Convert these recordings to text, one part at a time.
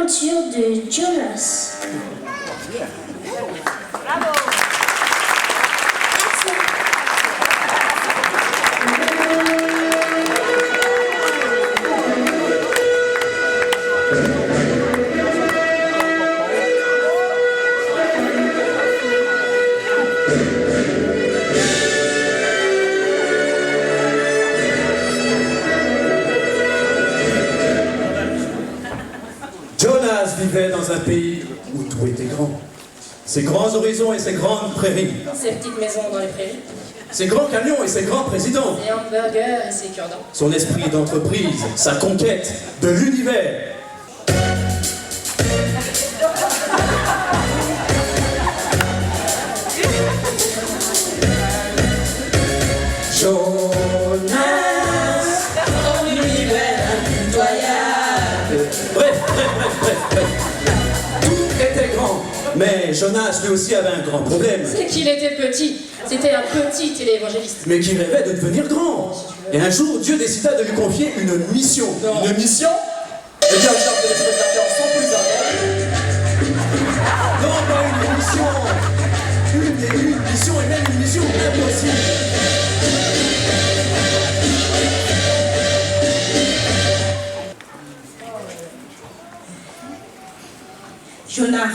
l'aventure de Jonas. Bravo. Jonas vivait dans un pays où tout était grand. Ses grands horizons et ses grandes prairies. Ses petites maisons dans les prairies. Ses grands camions et ses grands présidents. Ses hamburgers et ses cure-dents. Son esprit d'entreprise, sa conquête de l'univers. Jonas, Dans l'univers impitoyable. Bref. Tout était grand. Mais Jonas, lui aussi, avait un grand problème. C'est qu'il était petit. C'était un petit téléévangéliste. Mais qui rêvait de devenir grand. Et un jour, Dieu décida de lui confier une mission. Une mission? Eh bien, chers téléspectateurs, sans plus attendre. Non, pas une mission. Une mission et même une mission impossible. Jonas,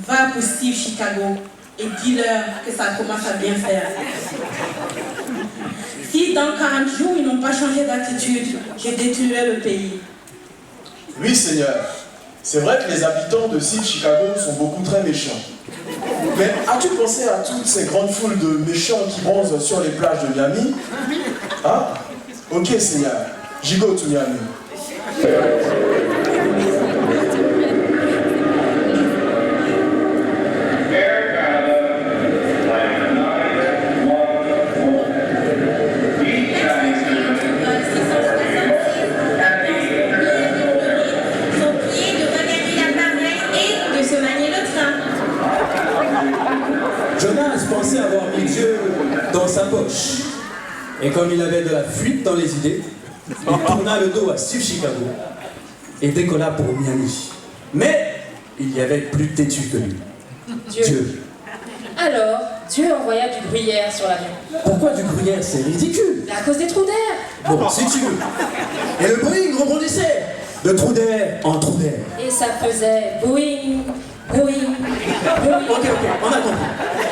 va pour Steve Chicago et dis-leur que ça commence à bien faire. Si dans 40 jours ils n'ont pas changé d'attitude, je détruirai le pays. Oui, Seigneur. C'est vrai que les habitants de Steve Chicago sont beaucoup très méchants. Mais as-tu pensé à toutes ces grandes foules de méchants qui bronzent sur les plages de Miami? Hein? Ok, Seigneur. J'y go to Miami. Jonas pensait avoir mis Dieu dans sa poche. Et comme il avait de la fuite dans les idées, il tourna le dos à Steve Chicago et décolla pour Miami. Mais il y avait plus têtu que lui. Dieu. Alors, Dieu envoya du gruyère sur l'avion. Pourquoi du gruyère? C'est ridicule. À cause des trous d'air. Bon, si tu veux. Et le Boeing rebondissait de trou d'air en trou d'air. Et ça faisait boing, boing, boing. Ok, on a compris.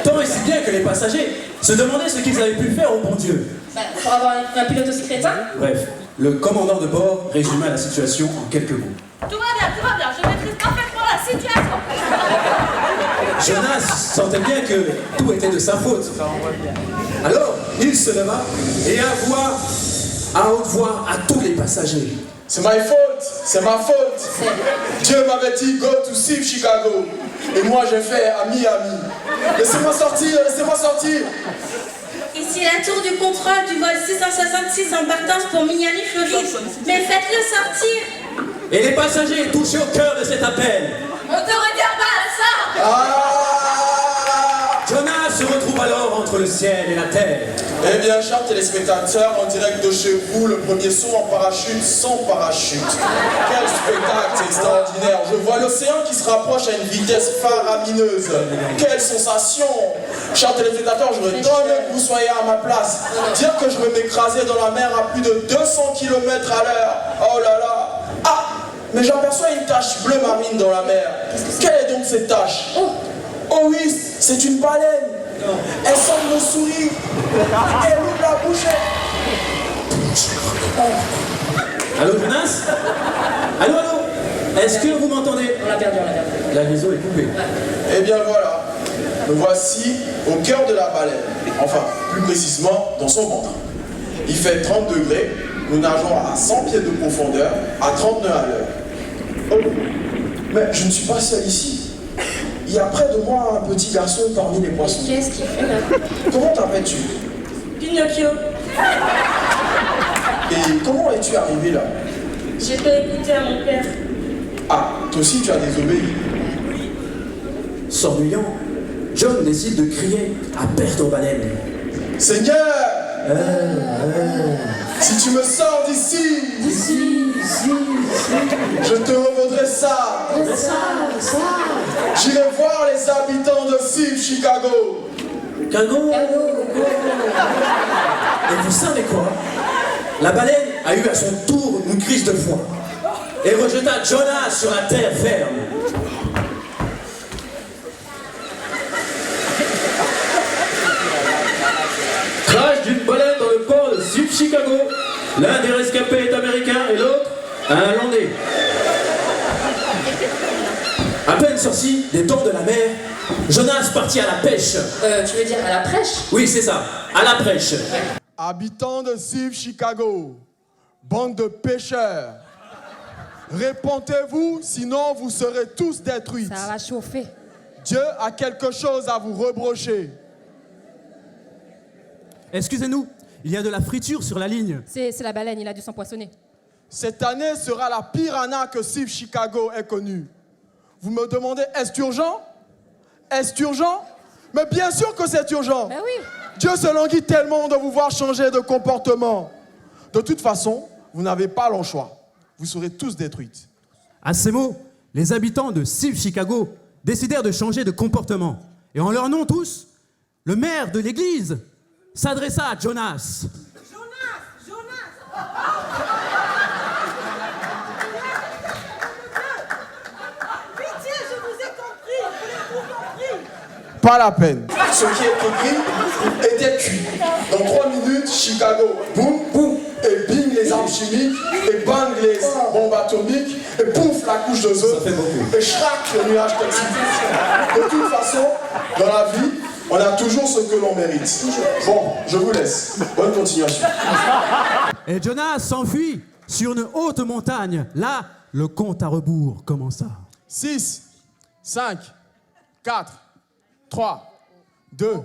Tant et si bien que les passagers se demandaient ce qu'ils avaient pu faire au bon Dieu. Bah, pour avoir un pilote aussi crétin. Bref, le commandant de bord résuma la situation en quelques mots. Tout va bien, je maîtrise parfaitement la situation. Jonas sentait bien que tout était de sa faute. Alors, il se leva et à haute voix à tous les passagers. C'est ma faute. Dieu m'avait dit go to Steve Chicago. Et moi j'ai fait à Miami. Laissez-moi sortir. Ici la tour du contrôle du vol 666 en partance pour Miami, Floride. Mais faites-le sortir. Et les passagers touchés au cœur de cet appel. On te regarde pas à ça. Jonas se retrouve alors entre le ciel et la terre. Eh bien, chers téléspectateurs, en direct de chez vous, le premier saut en parachute sans parachute. Quel spectacle extraordinaire. Je vois l'océan qui se rapproche à une vitesse faramineuse. Quelle sensation. Chers téléspectateurs, je voudrais tant mieux que vous soyez à ma place. Dire que je vais m'écraser dans la mer à plus de 200 km à l'heure. Oh là là. Ah, mais j'aperçois une tache bleu marine dans la mer. Quelle est donc cette tache? Oh oui, c'est une baleine. Elle semble me sourire. Elle ouvre la bouche. Allô, Jonas? Allô? Est-ce que vous m'entendez? On l'a perdu. La liaison est coupée. Eh bien voilà, me voici au cœur de la baleine. Enfin, plus précisément, dans son ventre. Il fait 30 degrés, nous nageons à 100 pieds de profondeur, à 30 nœuds à l'heure. Oh, mais je ne suis pas seul ici. Il y a près de moi un petit garçon parmi les poissons. Qu'est-ce qu'il fait là? Comment t'appelles-tu? Pinocchio, Et comment es-tu arrivé là? j'ai fait écouter à mon père. Ah, toi aussi tu as désobéi. S'ennuyant, John décide de crier à perte aux baleines. Seigneur! Si tu me sors d'ici, je te revaudrai ça. J'irai voir les habitants de Steve Chicago. Chicago. Et vous savez quoi? La baleine a eu à son tour une crise de foi et rejeta Jonas sur la terre ferme. Crash d'une baleine dans le port de Steve Chicago. L'un des rescapés est américain et l'autre un Hollandais. À peine sorti des dents de la mer, Jonas partit à la pêche. Tu veux dire à la prêche? Oui, c'est ça, à la pêche. Habitants de Steve Chicago, bande de pêcheurs, répondez-vous, sinon vous serez tous détruits. Ça va chauffer. Dieu a quelque chose à vous reprocher. Excusez-nous, il y a de la friture sur la ligne. C'est la baleine, il a dû s'empoisonner. Cette année sera la pire année que Steve Chicago ait connue. Vous me demandez, est-ce urgent? Est-ce urgent? Mais bien sûr que c'est urgent. Ben oui. Dieu se languit tellement de vous voir changer de comportement. De toute façon, vous n'avez pas le choix. Vous serez tous détruites. À ces mots, les habitants de Steve Chicago décidèrent de changer de comportement. Et en leur nom tous, le maire de l'église s'adressa à Jonas. Pas la peine. Ce qui est écrit était cuit. Dans 3 minutes, Chicago, boum, boum, et bing les armes chimiques, et bang les bombes atomiques, et pouf la couche d'ozone, et schrack le nuage toxique. De toute façon, dans la vie, on a toujours ce que l'on mérite. Bon, je vous laisse. Bonne continuation. Et Jonas s'enfuit sur une haute montagne. Là, le compte à rebours commença. 6, 5, 4, 3, 2,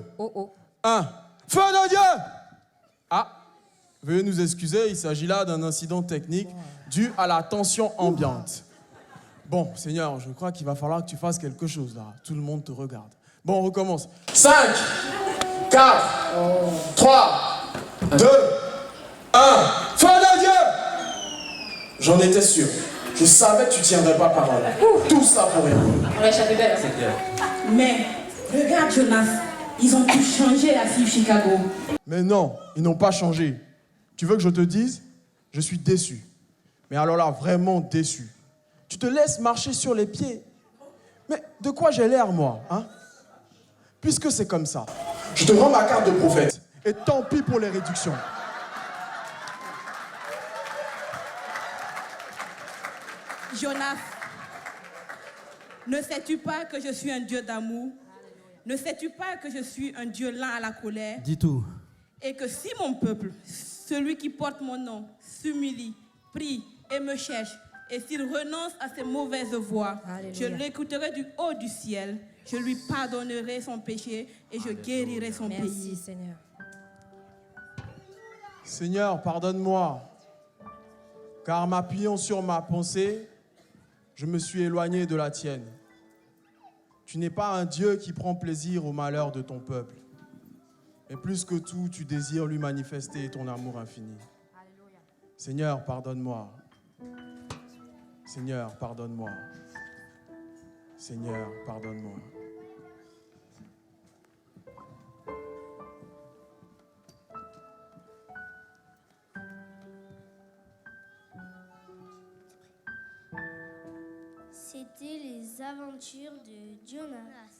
1. Feu de Dieu! Ah, veuillez nous excuser, il s'agit là d'un incident technique dû à la tension ambiante. Bon, Seigneur, je crois qu'il va falloir que tu fasses quelque chose là. Tout le monde te regarde. Bon, on recommence. 5, 4, 3, 2, 1. Feu de Dieu! J'en étais sûr. Je savais que tu tiendrais pas parole. Tout ça pour rien. On l'a échappé belle, hein. Mais regarde Jonas, ils ont tout changé à Steve Chicago. Mais non, ils n'ont pas changé. Tu veux que je te dise? Je suis déçu. Mais alors là, vraiment déçu. Tu te laisses marcher sur les pieds. Mais de quoi j'ai l'air, moi, hein? Puisque c'est comme ça, je te rends ma carte de prophète. Et tant pis pour les réductions. Jonas, ne sais-tu pas que je suis un Dieu d'amour? Ne sais-tu pas que je suis un Dieu lent à la colère? Dis tout. Et que si mon peuple, celui qui porte mon nom, s'humilie, prie et me cherche, et s'il renonce à ses mauvaises voies, je l'écouterai du haut du ciel, je lui pardonnerai son péché et je guérirai son pays. Merci, Seigneur. Seigneur, pardonne-moi. Car m'appuyant sur ma pensée, je me suis éloigné de la tienne. Tu n'es pas un Dieu qui prend plaisir au malheur de ton peuple. Mais plus que tout, tu désires lui manifester ton amour infini. Seigneur, pardonne-moi. Seigneur, pardonne-moi. Seigneur, pardonne-moi. C'était les aventures de Jonas.